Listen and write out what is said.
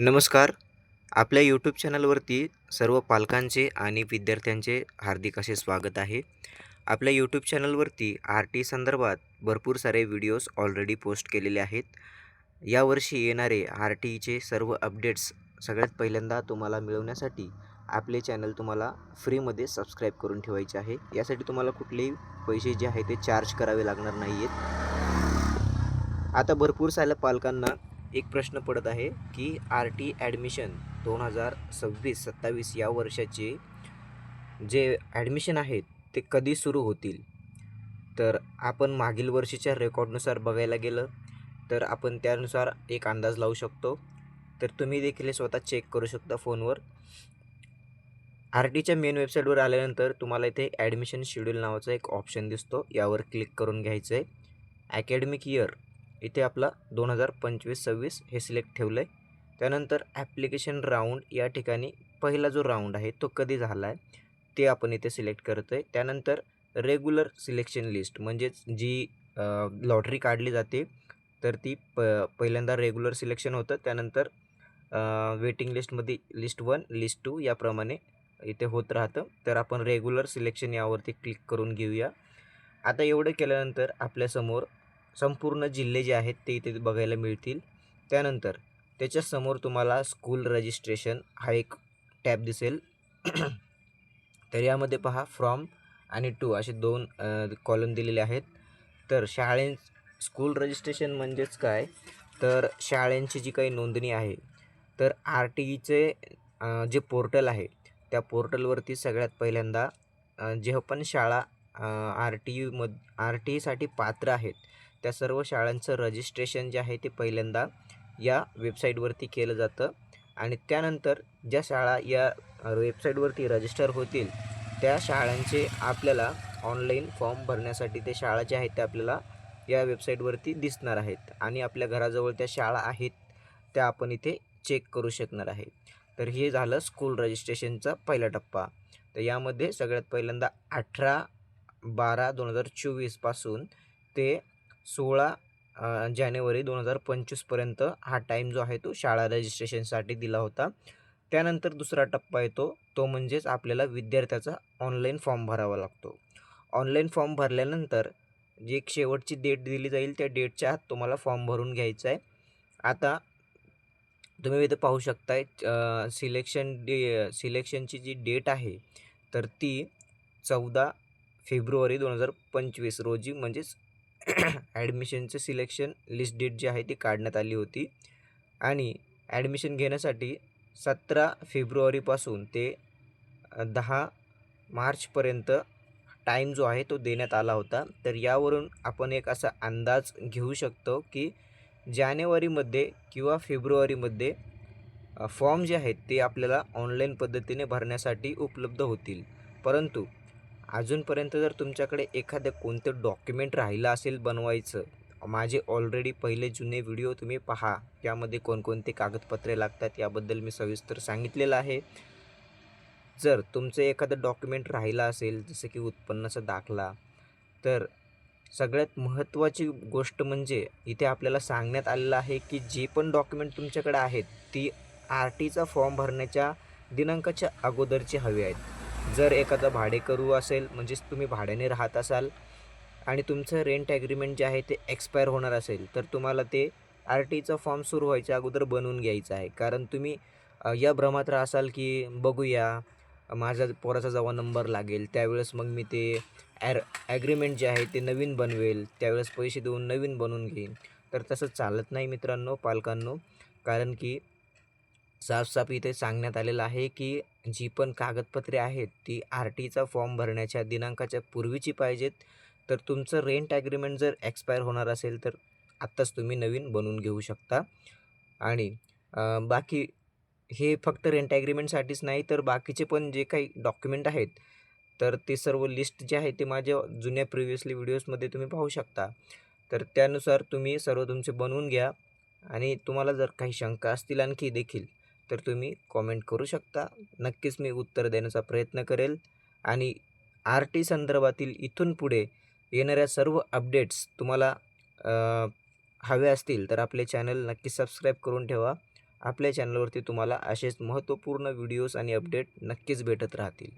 नमस्कार. आपल्या यूट्यूब चॅनलवरती सर्व पालकांचे आणि विद्यार्थ्यांचे हार्दिक असे स्वागत आहे. आपल्या यूट्यूब चॅनलवरती आर-टी संदर्भात भरपूर सारे व्हिडिओज ऑलरेडी पोस्ट केलेले आहेत. यावर्षी येणारे आर-टीचे सर्व अपडेट्स सगळ्यात पहिल्यांदा तुम्हाला मिळवण्यासाठी आपले चॅनल तुम्हाला फ्रीमध्ये सबस्क्राईब करून ठेवायचे आहे. यासाठी तुम्हाला कुठलेही पैसे जे आहे ते चार्ज करावे लागणार नाही आहेत. आता भरपूर साऱ्या पालकांना एक प्रश्न पडत आहे की आर-टी ॲडमिशन 2026-27 या वर्षाचे जे ॲडमिशन आहेत ते कधी सुरू होतील. तर आपण मागील वर्षीच्या रेकॉर्डनुसार बघायला गेलं तर आपण त्यानुसार एक अंदाज लावू शकतो. तर तुम्ही देखील हे स्वतः चेक करू शकता फोनवर. आर-टीच्या मेन वेबसाईटवर आल्यानंतर तुम्हाला इथे ॲडमिशन शेड्यूल नावाचा एक ऑप्शन दिसतो, यावर क्लिक करून घ्यायचं आहे. अकॅडमिक इयर इथे आपला 2025-26 हे सिलेक्ट ठेवलं आहे. त्यानंतर ॲप्लिकेशन राऊंड या ठिकाणी पहिला जो राऊंड आहे तो कधी झाला आहे ते आपण इथे सिलेक्ट करतो आहे. त्यानंतर रेग्युलर सिलेक्शन लिस्ट म्हणजेच जी लॉटरी काढली जाते तर ती पहिल्यांदा रेग्युलर सिलेक्शन होतं, त्यानंतर वेटिंग लिस्टमध्ये लिस्ट 1 लिस्ट 2 याप्रमाणे इथे होत राहतं. तर आपण रेग्युलर सिलेक्शन यावरती क्लिक करून घेऊया. आता एवढं केल्यानंतर आपल्यासमोर संपूर्ण जिल्हे जे आहेत ते इथे बघायला मिळतील. त्यानंतर त्याच्यासमोर तुम्हाला स्कूल रजिस्ट्रेशन हा एक टॅब दिसेल. तर यामध्ये पहा फ्रॉम आणि टू असे दोन कॉलम दिलेले आहेत. तर स्कूल रजिस्ट्रेशन म्हणजेच काय, तर शाळांची जी काही नोंदणी आहे तर आर-टीचे जे पोर्टल आहे त्या पोर्टलवरती सगळ्यात पहिल्यांदा जे पण शाळा आर-टीसाठी पात्र आहेत त्या सर्व शाळांचं रजिस्ट्रेशन जे आहे ते पहिल्यांदा या वेबसाईटवरती केलं जातं. आणि त्यानंतर ज्या शाळा या वेबसाईटवरती रजिस्टर होतील त्या शाळांचे आपल्याला ऑनलाईन फॉर्म भरण्यासाठी ते शाळा ज्या आहेत त्या आपल्याला या वेबसाईटवरती दिसणार आहेत आणि आपल्या घराजवळ त्या शाळा आहेत त्या आपण इथे चेक करू शकणार आहे. तर हे झालं स्कूल रजिस्ट्रेशनचा पहिला टप्पा. तर यामध्ये सगळ्यात पहिल्यांदा 18/12/2024 पासून ते 16 जानेवारी 2025 पर्यंत हा टाईम जो आहे तो शाळा रजिस्ट्रेशनसाठी दिला होता. त्यानंतर दुसरा टप्पा येतो तो म्हणजेच आपल्याला विद्यार्थ्याचा ऑनलाईन फॉर्म भरावा लागतो. ऑनलाईन फॉर्म भरल्यानंतर जी एक शेवटची डेट दिली जाईल त्या डेटच्या आत तुम्हाला फॉर्म भरून घ्यायचा आहे. आता तुम्ही इथे पाहू शकताय सिलेक्शनची जी डेट आहे तर ती 14 फेब्रुवारी 2025 रोजी म्हणजेच ॲडमिशनचं सिलेक्शन लिस्ट डेट जी आहे ती काढण्यात आली होती. आणि ॲडमिशन घेण्यासाठी 17 फेब्रुवारीपासून ते 10 मार्चपर्यंत टाईम जो आहे तो देण्यात आला होता. तर यावरून आपण एक असा अंदाज घेऊ शकतो की जानेवारीमध्ये किंवा फेब्रुवारीमध्ये फॉर्म जे आहेत ते आपल्याला ऑनलाईन पद्धतीने भरण्यासाठी उपलब्ध होतील. परंतु अजूनपर्यंत जर तुमच्याकडे एखादं कोणतं डॉक्युमेंट राहिलं असेल बनवायचं, माझे ऑलरेडी पहिले जुने व्हिडिओ तुम्ही पहा, त्यामध्ये कोणकोणते कागदपत्रे लागतात याबद्दल मी सविस्तर सांगितलेलं आहे. जर तुमचं एखादं डॉक्युमेंट राहिलं असेल जसं की उत्पन्नाचा दाखला, तर सगळ्यात महत्त्वाची गोष्ट म्हणजे इथे आपल्याला सांगण्यात आलेलं आहे की जे पण डॉक्युमेंट तुमच्याकडे आहेत ती आर-टीचा फॉर्म भरण्याच्या दिनांकाच्या अगोदरची हवी आहेत. जर एखादा भाडेकरू असेल म्हणजेच तुम्ही भाड्याने राहत असाल आणि तुमचं रेंट ॲग्रीमेंट जे आहे ते एक्सपायर होणार असेल तर तुम्हाला ते आर-टीचा फॉर्म सुरू व्हायच्या अगोदर बनवून घ्यायचं आहे. कारण तुम्ही या भ्रमात राहाल की बघूया माझ्या पोराचा जेव्हा नंबर लागेल त्यावेळेस मग मी ते ॲग्रीमेंट जे आहे ते नवीन बनवेल, त्यावेळेस पैसे देऊन नवीन बनवून घेईन. तर तसं चालत नाही मित्रांनो, पालकांनो. कारण की साफ इथे सांगण्यात आलेलं आहे की जी पण कागदपत्रे आहेत ती आर-टीचा फॉर्म भरण्याच्या दिनांकाच्या पूर्वीची पाहिजेत. तर तुमचं रेंट ॲग्रीमेंट जर एक्सपायर होणार असेल तर आत्ताच तुम्ही नवीन बनवून घेऊ शकता. आणि बाकी हे फक्त रेंट ॲग्रीमेंटसाठीच नाही तर बाकीचे पण जे काही डॉक्युमेंट आहेत तर ते सर्व लिस्ट जे आहे ते माझ्या जुन्या प्रिव्हियसली व्हिडिओजमध्ये तुम्ही पाहू शकता. तर त्यानुसार तुम्ही सर्व तुमचे बनवून घ्या. आणि तुम्हाला जर काही शंका असतील आणखी देखील तर तुम्ही कॉमेंट करू शकता. नक्कीच मी उत्तर देण्याचा प्रयत्न करेल. आणि आर-टी संदर्भातील इथून पुढे येणाऱ्या सर्व अपडेट्स तुम्हाला हवे असतील तर आपले चॅनल नक्की सबस्क्राईब करून ठेवा आपल्या चॅनलवरती तुम्हाला असेच महत्त्वपूर्ण व्हिडिओज आणि अपडेट नक्कीच भेटत राहतील.